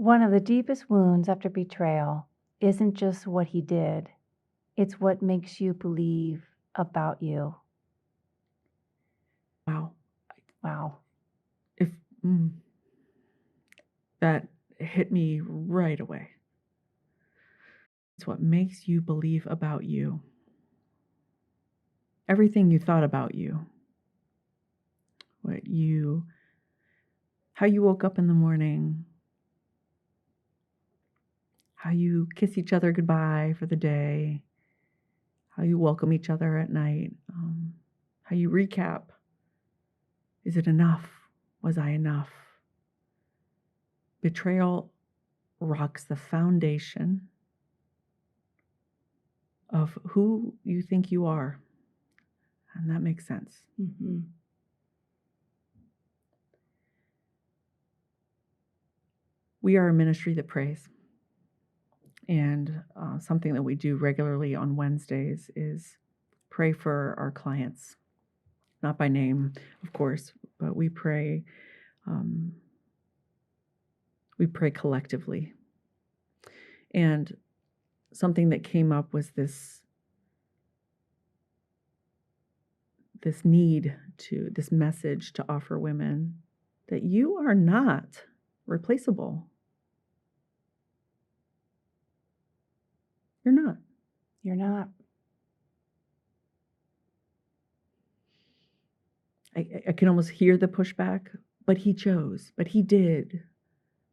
One of the deepest wounds after betrayal isn't just what he did, it's what makes you believe about you. Wow. Wow. If mm, that hit me right away. It's what makes you believe about you. Everything you thought about you. How you woke up in the morning, how you kiss each other goodbye for the day, how you welcome each other at night, how you recap. Is it enough? Was I enough? Betrayal rocks the foundation of who you think you are. And that makes sense. Mm-hmm. We are a ministry that prays. And something that we do regularly on Wednesdays is pray for our clients. Not by name, of course, but we pray collectively. And something that came up was this message to offer women that you are not replaceable. You're not. You're not. I can almost hear the pushback, but he chose, but he did,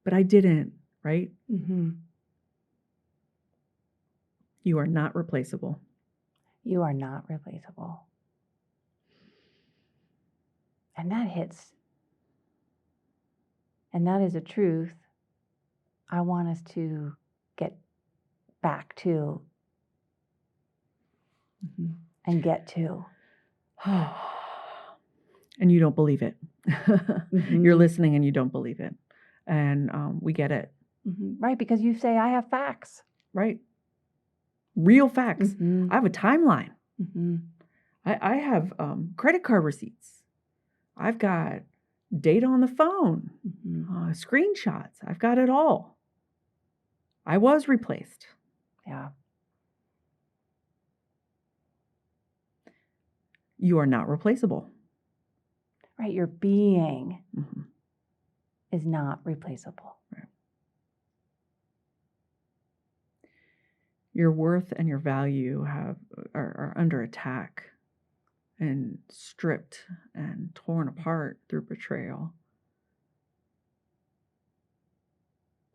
but I didn't, right? Mm-hmm. You are not replaceable. You are not replaceable. And that hits. And that is a truth I want us to get back to and get to. And you don't believe it. Mm-hmm. You're listening and you don't believe it. And we get it. Mm-hmm. Right, because you say, I have facts. Right. Real facts. Mm-hmm. I have a timeline. Mm-hmm. I have credit card receipts. I've got data on the phone, screenshots. I've got it all. I was replaced. Yeah. You are not replaceable. Right, your being is not replaceable. Right. Your worth and your value are under attack and stripped and torn apart through betrayal.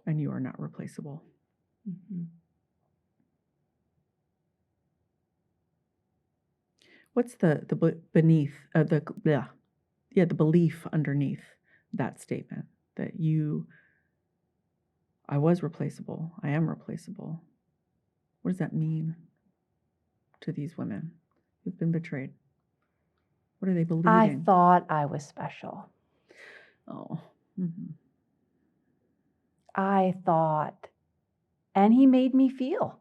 And you are not replaceable. Mm-hmm. What's the belief underneath that statement that I was replaceable, I am replaceable? What does that mean to these women who've been betrayed? What are they believing? I thought I was special. Oh. Mm-hmm. I thought, and he made me feel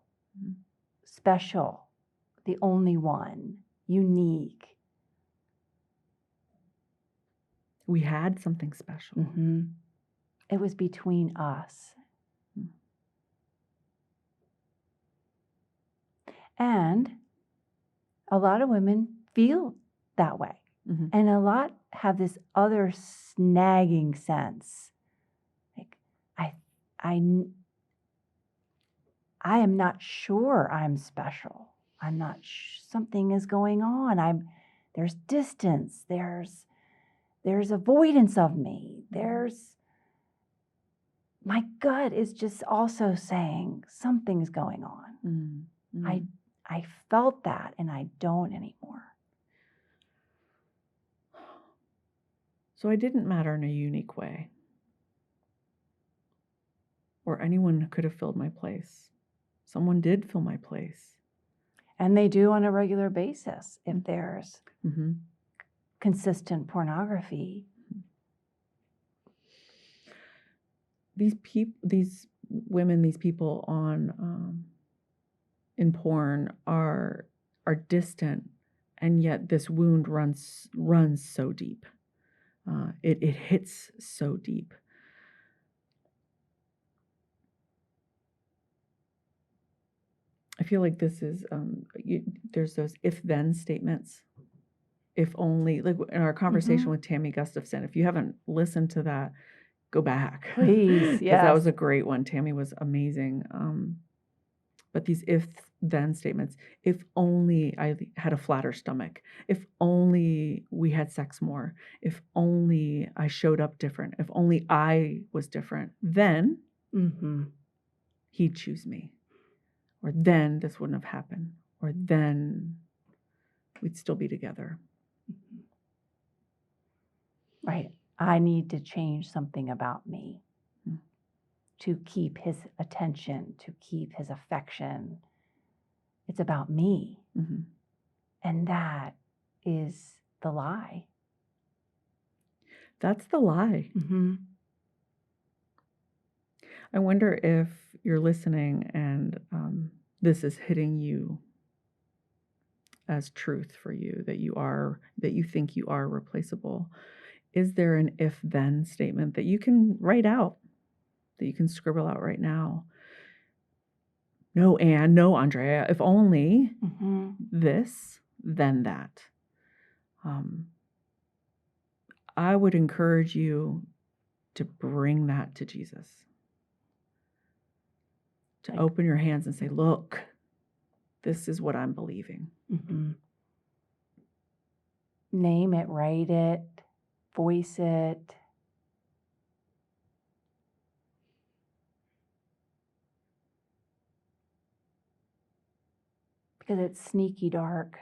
special, the only one, unique. We had something special. Mm-hmm. It was between us. And a lot of women feel that way. Mm-hmm. And a lot have this other snagging sense. Like, I am not sure I'm special. I'm not something is going on. There's distance. There's avoidance of me. My gut is just also saying something's going on. Mm-hmm. I felt that and I don't anymore. So I didn't matter in a unique way. Or anyone could have filled my place. Someone did fill my place. And they do on a regular basis if there's consistent pornography. These women, these people on in porn are distant, and yet this wound runs so deep. It hits so deep. feel like this is, there's those if-then statements. If only, like in our conversation with Tammy Gustafson, if you haven't listened to that, go back. Please, Because that was yes. a great one. Tammy was amazing. But these if-then statements, if only I had a flatter stomach, if only we had sex more, if only I showed up different, if only I was different, then he'd choose me. Or then this wouldn't have happened. Or then we'd still be together. Right. I need to change something about me to keep his attention, to keep his affection. It's about me. And that is the lie. That's the lie. I wonder if you're listening and this is hitting you as truth for you, that you think you are replaceable. Is there an if-then statement that you can write out, that you can scribble out right now? No, Anne, no, Andrea, if only this, then that. I would encourage you to bring that to Jesus. To open your hands and say, look, this is what I'm believing. Name it, write it, voice it. Because it's sneaky dark,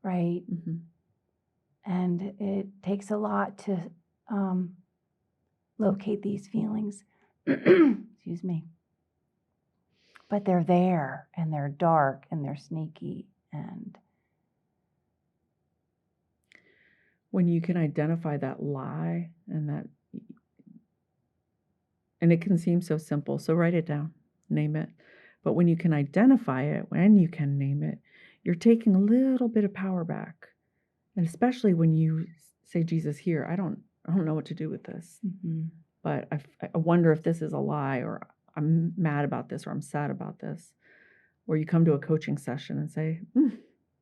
right? And it takes a lot to locate these feelings. Excuse me. But they're there, and they're dark, and they're sneaky. And when you can identify that lie and it can seem so simple, so write it down, name it. But when you can identify it, when you can name it, you're taking a little bit of power back. And especially when you say, Jesus, here, I don't know what to do with this. But I wonder if this is a lie, or I'm mad about this, or I'm sad about this. Or you come to a coaching session and say,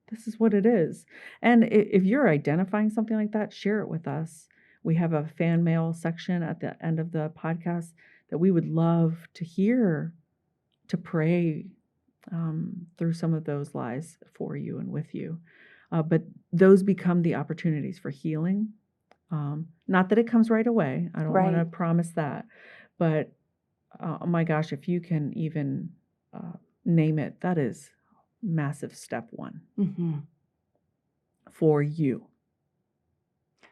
this is what it is. And if you're identifying something like that, share it with us. We have a fan mail section at the end of the podcast that we would love to hear, to pray through some of those lies for you and with you. But those become the opportunities for healing. Not that it comes right away. I don't want to promise that. But oh my gosh, if you can even name it, that is massive step one for you.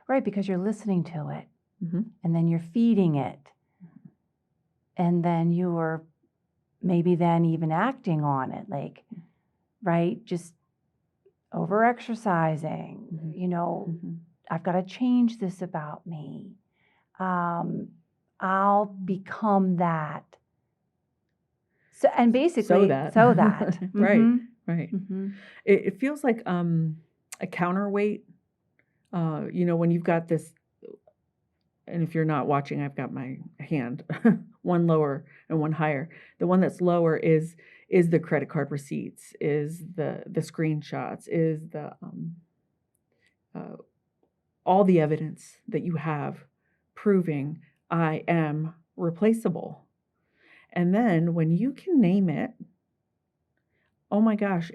Right, because you're listening to it, and then you're feeding it, and then you're maybe then even acting on it, like, right, just over-exercising, I've got to change this about me. I'll become that. So, and basically, so that. Right. It feels like a counterweight. When you've got this, and if you're not watching, I've got my hand, one lower and one higher. The one that's lower is the credit card receipts, is the screenshots, is the all the evidence that you have proving I am replaceable. And then when you can name it, oh my gosh,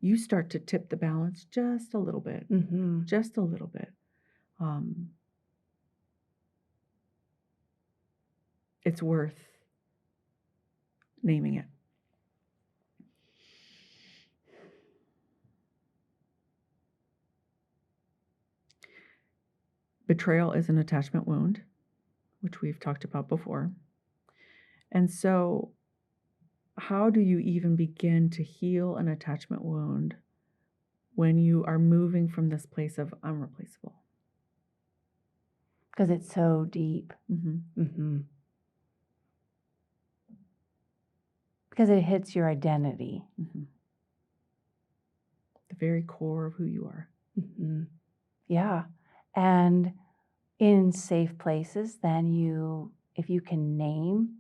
you start to tip the balance just a little bit, just a little bit. It's worth naming it. Betrayal is an attachment wound, which we've talked about before. And so how do you even begin to heal an attachment wound when you are moving from this place of I'm replaceable? Because it's so deep. Because it hits your identity. The very core of who you are. Yeah. And in safe places, then if you can name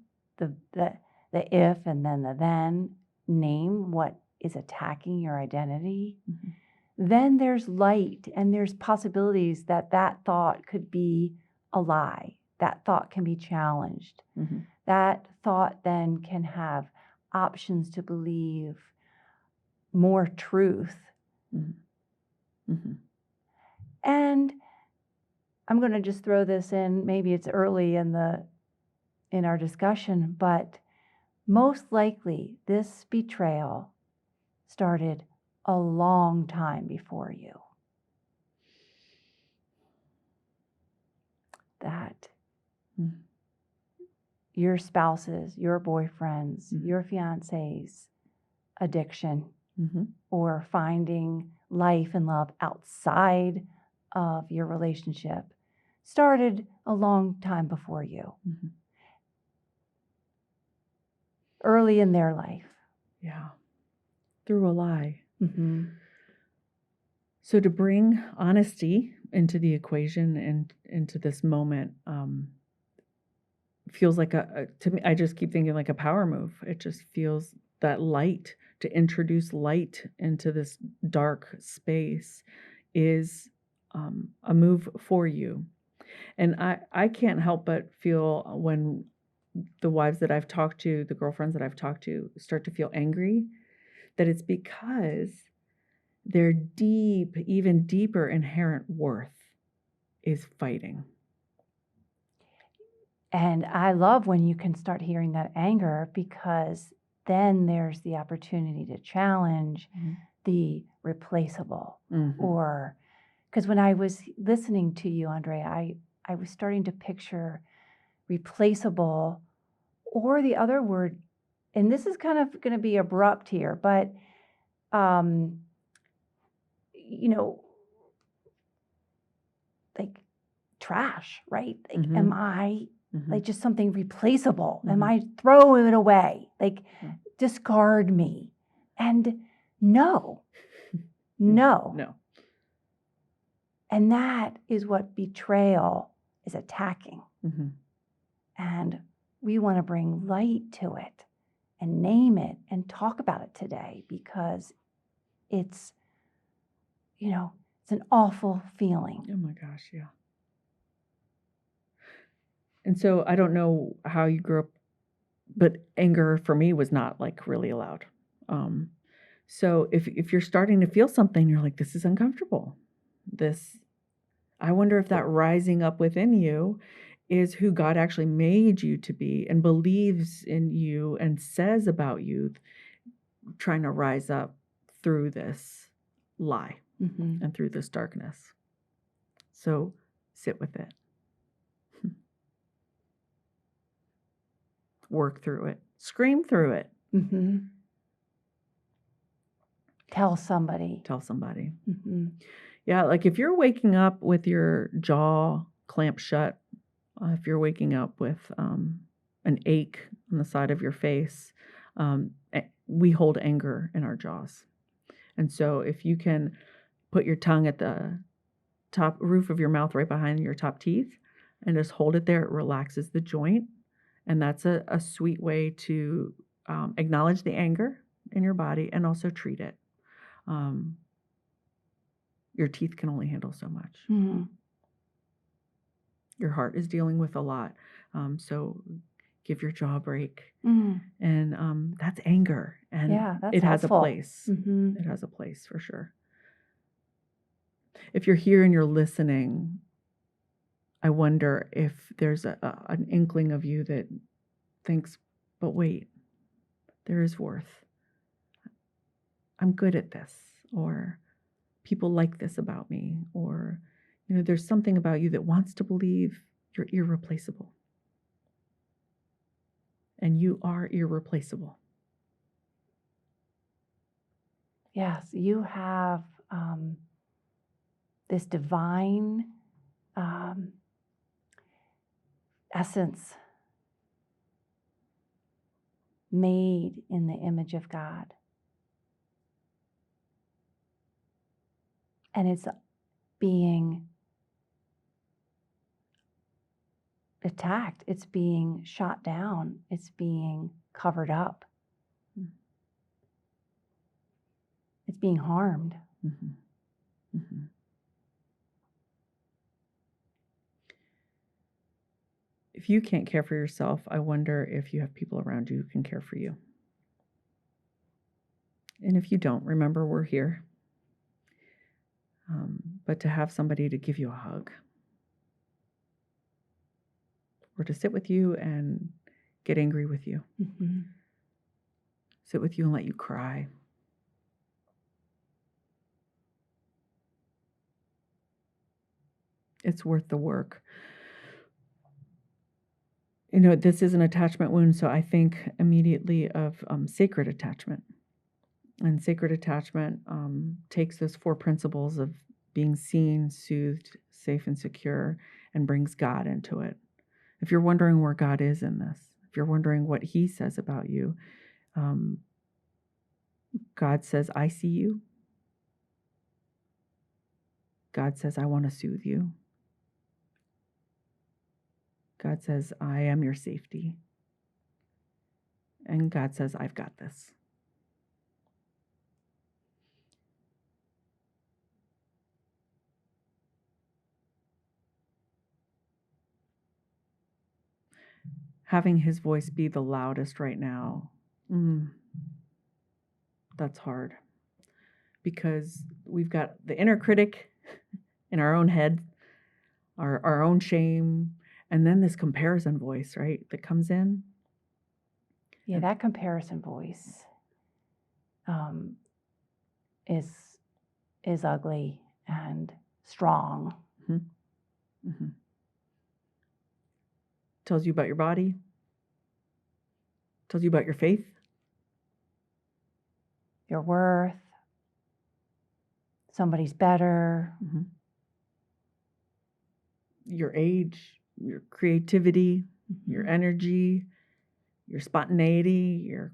the if and then the then, name what is attacking your identity, Mhm. then there's light and there's possibilities that that thought could be a lie. That thought can be challenged. Mhm. That thought then can have options to believe more truth. Mhm. Mhm. And I'm going to just throw this in, maybe it's early in our discussion, but most likely this betrayal started a long time before you. That Mhm. your spouse's, your boyfriend's, Mhm. your fiance's addiction Mhm. or finding life and love outside of your relationship started a long time before you, Mhm. early in their life. Yeah. Through a lie. Mm-hmm. So to bring honesty into the equation and into this moment feels like to me, I just keep thinking like a power move. It just feels that light, to introduce light into this dark space is a move for you. And I can't help but feel when the wives that I've talked to, the girlfriends that I've talked to start to feel angry, that it's because their deep, even deeper inherent worth is fighting. And I love when you can start hearing that anger, because then there's the opportunity to challenge Mhm. the replaceable. Mhm. Or because when I was listening to you, Andre, I was starting to picture replaceable, or the other word, and this is kind of going to be abrupt here, but um, you know, like trash, right? Like, am Mhm. I Mhm. like just something replaceable? Am Mhm. I throwing it away? Like, Mm. discard me? And no, no. No. And that is what betrayal is attacking. Mhm. And we want to bring light to it and name it and talk about it today, because it's, it's an awful feeling. Oh my gosh, yeah. And so I don't know how you grew up, but anger for me was not like really allowed. So if you're starting to feel something, you're like, this is uncomfortable. I wonder if that rising up within you is who God actually made you to be and believes in you and says about you, trying to rise up through this lie Mm-hmm. and through this darkness. So sit with it. Work through it. Scream through it. Mm-hmm. Tell somebody. Tell somebody. Mm-hmm. Yeah, like if you're waking up with your jaw clamped shut, if you're waking up with an ache on the side of your face, we hold anger in our jaws. And so if you can put your tongue at the top roof of your mouth right behind your top teeth and just hold it there, it relaxes the joint. And that's a sweet way to acknowledge the anger in your body and also treat it. Your teeth can only handle so much. Mm-hmm. Your heart is dealing with a lot. So give your jaw a break. Mm-hmm. And that's anger. And Yeah, that's it has a helpful. place. Mm-hmm. It has a place for sure. If you're here and you're listening, I wonder if there's an inkling of you that thinks, but wait, there is worth. I'm good at this, or people like this about me, or there's something about you that wants to believe you're irreplaceable. And you are irreplaceable. Yes, you have this divine essence made in the image of God. And it's being attacked, it's being shot down, it's being covered up. Mm. It's being harmed. Mm-hmm. Mm-hmm. If you can't care for yourself, I wonder if you have people around you who can care for you. And if you don't, remember we're here. But to have somebody to give you a hug or to sit with you and get angry with you, Mm-hmm. sit with you and let you cry. It's worth the work. You know, this is an attachment wound, so I think immediately of sacred attachment. And sacred attachment takes those 4 principles of being seen, soothed, safe, and secure, and brings God into it. If you're wondering where God is in this, if you're wondering what he says about you, God says, I see you. God says, I want to soothe you. God says, I am your safety. And God says, I've got this. Having his voice be the loudest right now, that's hard. Because we've got the inner critic in our own head, our own shame, and then this comparison voice, right, that comes in. Yeah, that comparison voice is ugly and strong. Mm-hmm. Mm-hmm. Tells you about your body, tells you about your faith, your worth, somebody's better. Mm-hmm. Your age, your creativity, Mm-hmm. your energy, your spontaneity, your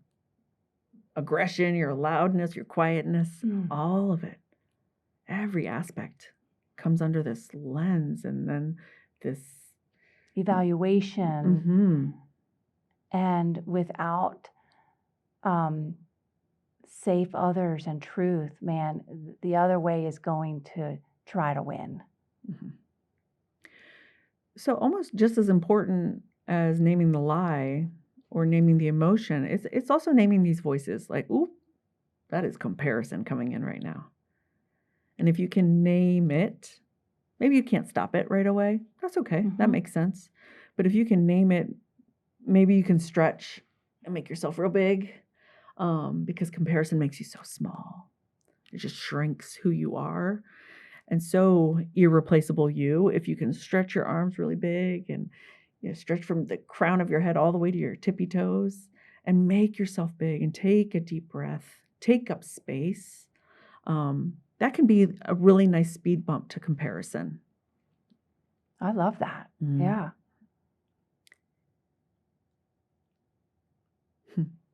aggression, your loudness, your quietness, all of it, every aspect comes under this lens and then this evaluation. Mm-hmm. And without safe others and truth, man, the other way is going to try to win. Mm-hmm. So almost just as important as naming the lie or naming the emotion, it's also naming these voices like, ooh, that is comparison coming in right now. And if you can name it, maybe you can't stop it right away. That's okay. Mm-hmm. That makes sense. But if you can name it, maybe you can stretch and make yourself real big, because comparison makes you so small. It just shrinks who you are. And so irreplaceable you, if you can stretch your arms really big and stretch from the crown of your head all the way to your tippy toes and make yourself big and take a deep breath, take up space. That can be a really nice speed bump to comparison. I love that. Mm. Yeah.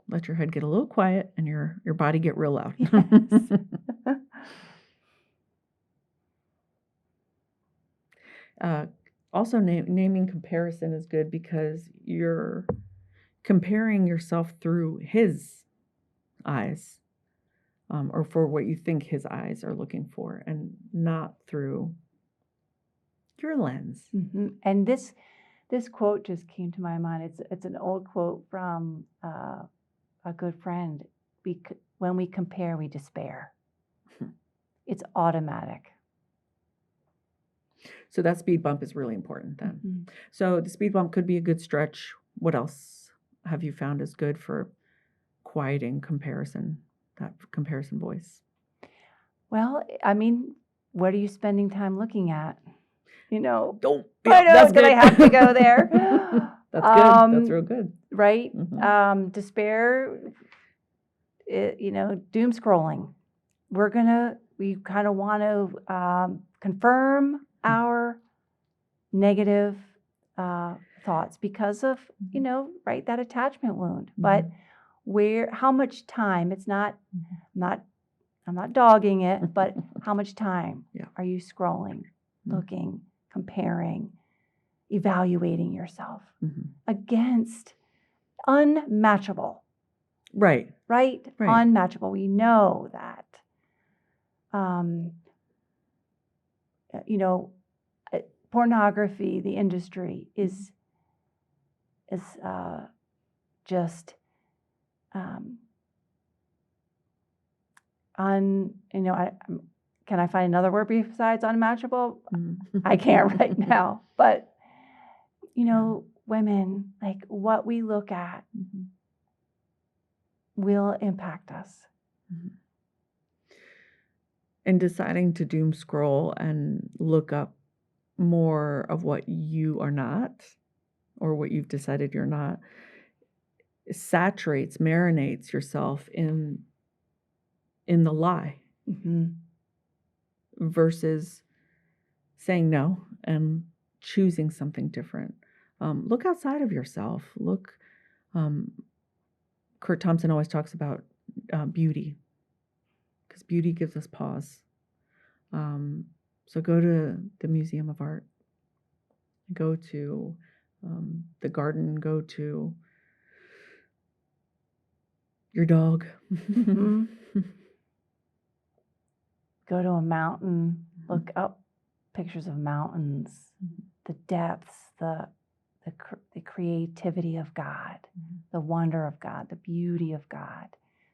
Let your head get a little quiet and your body get real loud. Yes. Also, naming comparison is good because you're comparing yourself through his eyes, or for what you think his eyes are looking for, and not through your lens. Mm-hmm. And this quote just came to my mind. It's an old quote from a good friend. When we compare, we despair. It's automatic. So that speed bump is really important then. Mm-hmm. So the speed bump could be a good stretch. What else have you found is good for quieting comparison, that comparison voice? Well, I mean, what are you spending time looking at? Don't. I know, That's did good. I have to go there? That's good. That's real good. Right? Mm-hmm. Despair, doom scrolling. We kind of want to confirm our negative thoughts because of, right, that attachment wound. Mm-hmm. But how much time, it's not, I'm not dogging it, but how much time are you scrolling, looking, comparing, evaluating yourself against unmatchable Right. right? Right. Unmatchable. We know that. You know, pornography, the industry is just can I find another word besides unmatchable? I can't right now, but you know, women, like what we look at will impact us. And deciding to doom scroll and look up more of what you are not, or what you've decided you're not, saturates, marinates yourself in the lie, versus saying no and choosing something different. Look outside of yourself. Look, Kurt Thompson always talks about beauty, because beauty gives us pause. So go to the Museum of Art, go to the garden, go to your dog. Go to a mountain, look up pictures of mountains, the depths, the creativity of God, the wonder of God, the beauty of God,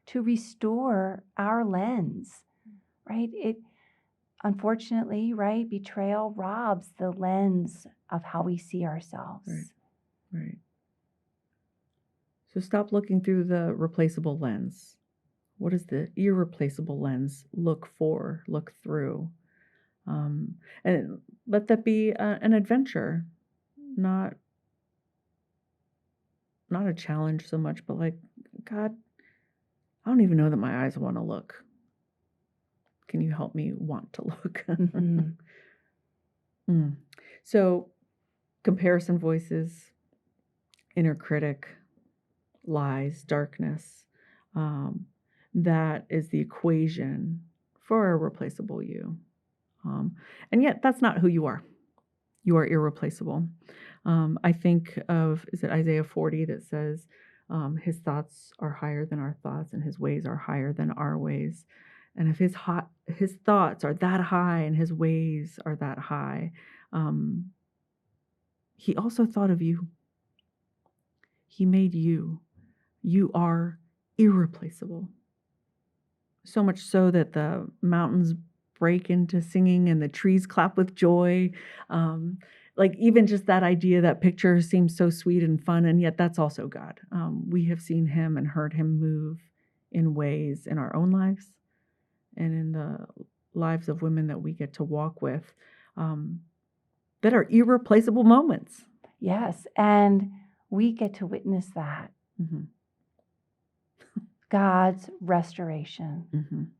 to restore our lens, right? It unfortunately, right, betrayal robs the lens of how we see ourselves. Right. So stop looking through the replaceable lens. What does the irreplaceable lens look through? And let that be an adventure, not a challenge so much, but like, God, I don't even know that my eyes want to look. Can you help me want to look? So comparison voices, inner critic, lies, darkness, that is the equation for a replaceable you. And yet that's not who you are. You are irreplaceable. I think of, is it Isaiah 40 that says, his thoughts are higher than our thoughts and his ways are higher than our ways. And if his thoughts are that high and his ways are that high, he also thought of you. He made you. You are irreplaceable. So much so that the mountains break into singing and the trees clap with joy. Like even just that idea, that picture seems so sweet and fun, and yet that's also God. We have seen him and heard him move in ways in our own lives and in the lives of women that we get to walk with, that are irreplaceable moments. Yes, and we get to witness that. God's restoration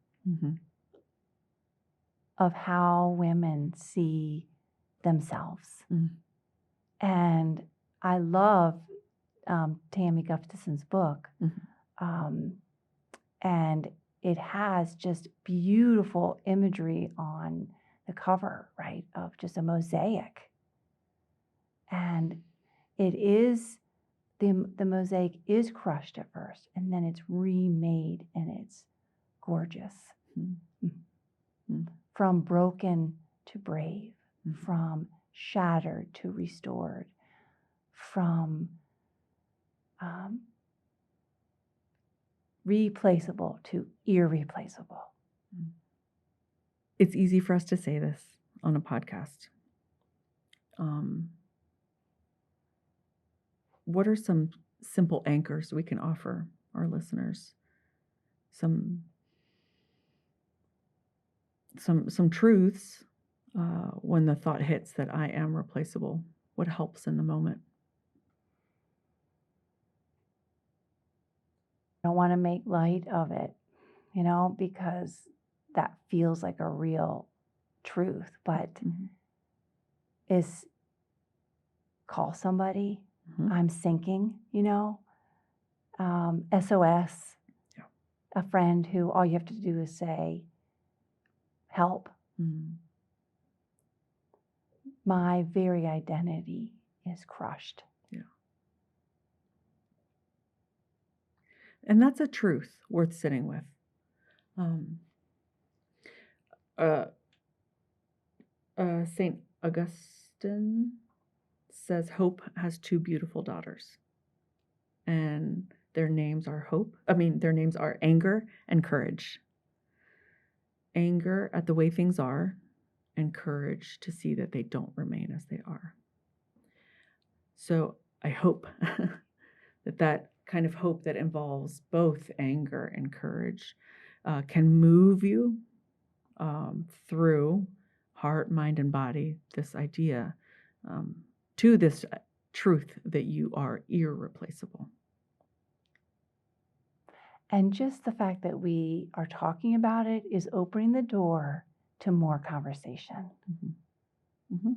of how women see themselves. And I love Tammy Gustafson's book. And it has just beautiful imagery on the cover, right, of just a mosaic. And it is, the mosaic is crushed at first, and then it's remade, and it's gorgeous. From broken to brave, from shattered to restored, from replaceable to irreplaceable. It's easy for us to say this on a podcast. What are some simple anchors we can offer our listeners? Some truths when the thought hits that I am replaceable. What helps in the moment? I don't want to make light of it, because that feels like a real truth, but is call somebody. I'm sinking, SOS, a friend who all you have to do is say, help. My very identity is crushed. And that's a truth worth sitting with. St. Augustine says hope has two beautiful daughters, and their names are their names are anger and courage. Anger at the way things are, and courage to see that they don't remain as they are. So I hope that kind of hope that involves both anger and courage can move you through heart, mind, and body, this idea to this truth that you are irreplaceable. And just the fact that we are talking about it is opening the door to more conversation. Mm-hmm. Mm-hmm.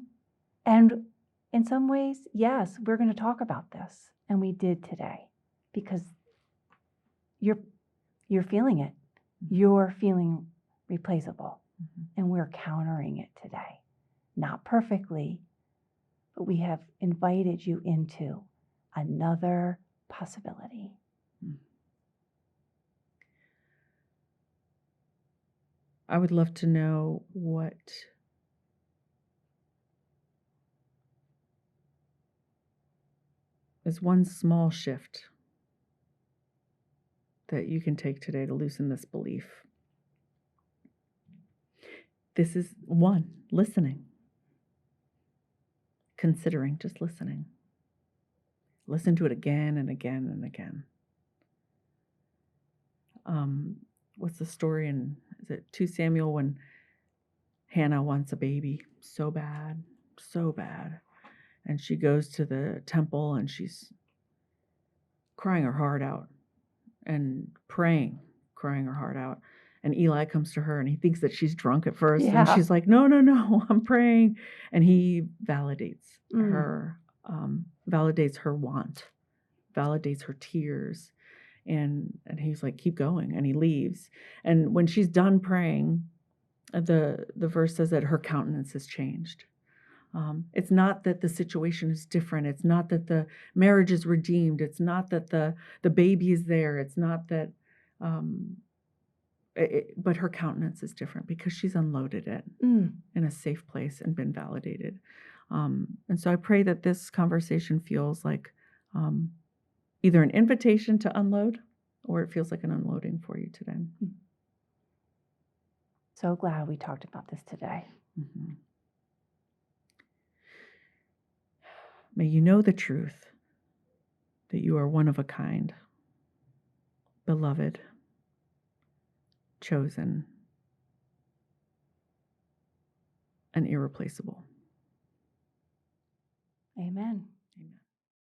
And in some ways, yes, we're going to talk about this. And we did today because you're feeling it. You're feeling replaceable. Mm-hmm. And we're countering it today. Not perfectly, but we have invited you into another possibility. I would love to know what is one small shift that you can take today to loosen this belief. This is one, listening. Considering, just listening. Listen to it again and again and again. What's the story in, is it 2 Samuel, when Hannah wants a baby so bad, and she goes to the temple and she's crying her heart out and crying her heart out. And Eli comes to her and he thinks that she's drunk at first. Yeah. And she's like, no, I'm praying. And he validates her, validates her want, validates her tears. And he's like, keep going. And he leaves. And when she's done praying, the verse says that her countenance has changed. It's not that the situation is different. It's not that the marriage is redeemed. It's not that the baby is there. It's not that, but her countenance is different because she's unloaded it in a safe place and been validated. And so I pray that this conversation feels like either an invitation to unload or it feels like an unloading for you today. So glad we talked about this today. Mm-hmm. May you know the truth that you are one of a kind, beloved, chosen, and irreplaceable. Amen.